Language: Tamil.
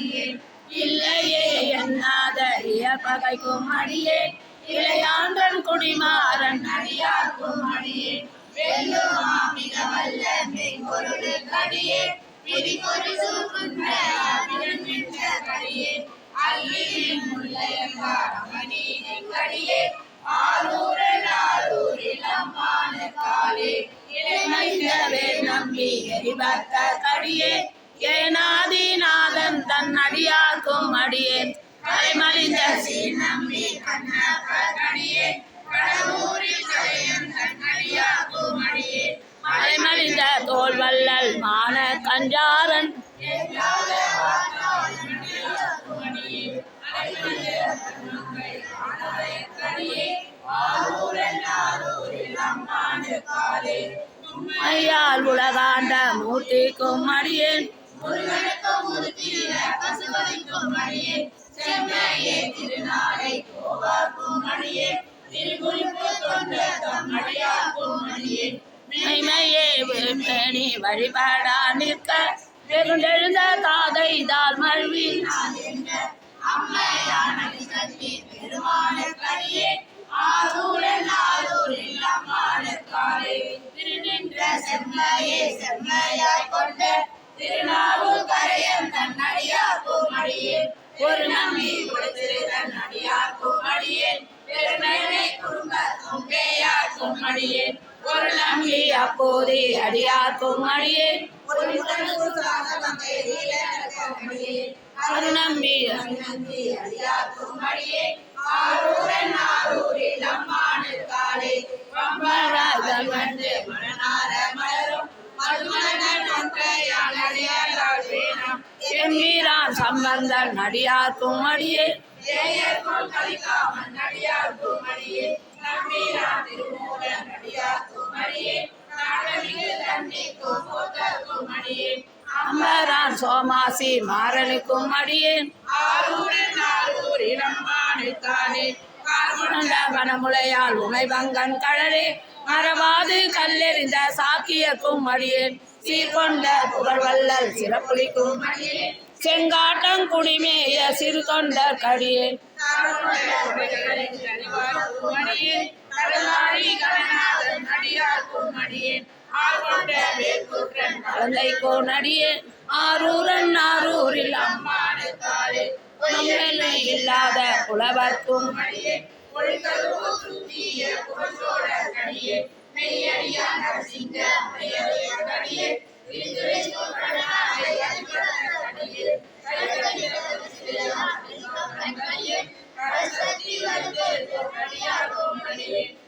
அடியேன் இல்லையே எண்ணாத இயற்பகைக்கும் அடியேன் இளையான்றன் குடிமாறன் அடியார்க்கும் அடியேன் வெல்லுமா மிக வல்ல மெய்ப்பொருளுக்கு அடியேன் விதிப்பொரு சூக்குன்ற அடியேன் அல்லின் முல்லையங்கார் அமனிக்கு அடியேன் ஆரூரில் அம்மான காலே இளைமைந்தவே நம்பி எரிபத்த கடியே ஏனாதிநாதன் தன் அடியார்க்கும் அடியேன் கலைமலிந்த சீர் நம்பி கண்ணடியே கடவுரில் கலையன் தன் அடியார்க்கும் அடியேன் மலைமலிந்த தோல் வல்லல் மான கஞ்சாரன் ஐயால் உலகாண்ட மூர்த்திக்கும் அடியேன் திருநாளை கோவாக்கும் அடியேன் மெய்மையே வழிபாடா நிற்க வெகுண்டெழுந்த தாதை தால் மழ்வி திருநாவூர் கரையன் தன் அடியார்க்கும் அடியேன் ஒரு நம்பி தன் அடியார்க்கும் அடியேன் பெருமையை குடும்ப தும்பேயார்க்கும் அடியேன் ஒரு நம்பி அப்போதே அடியார்க்கும் அடியேன் ஒரு நம்பி அடியார்க்கும் அடியேன் ஆரூரில் அம்மானு காலே வந்து மணநார மலரும் எம்மீரான் சம்பந்தன் அடியார்க்கும் அடியே அம்பரான் சோமாசி மாறனுக்கும் அடியேன் வனமுலையால் உமைபங்கன் கடலே மறவாது கல்லெறிந்த சாக்கியக்கும் அடியேன் சீர்கொண்ட புகழ்வல்லல் சிறப்புலிக்கும் செங்காட்டங்குடிமேய சிறு கொண்ட கடியேன் குழந்தைக்கோ நடியேன் ஆரூரில் நம்மை இல்லாத புலவர்க்கும் Thank you.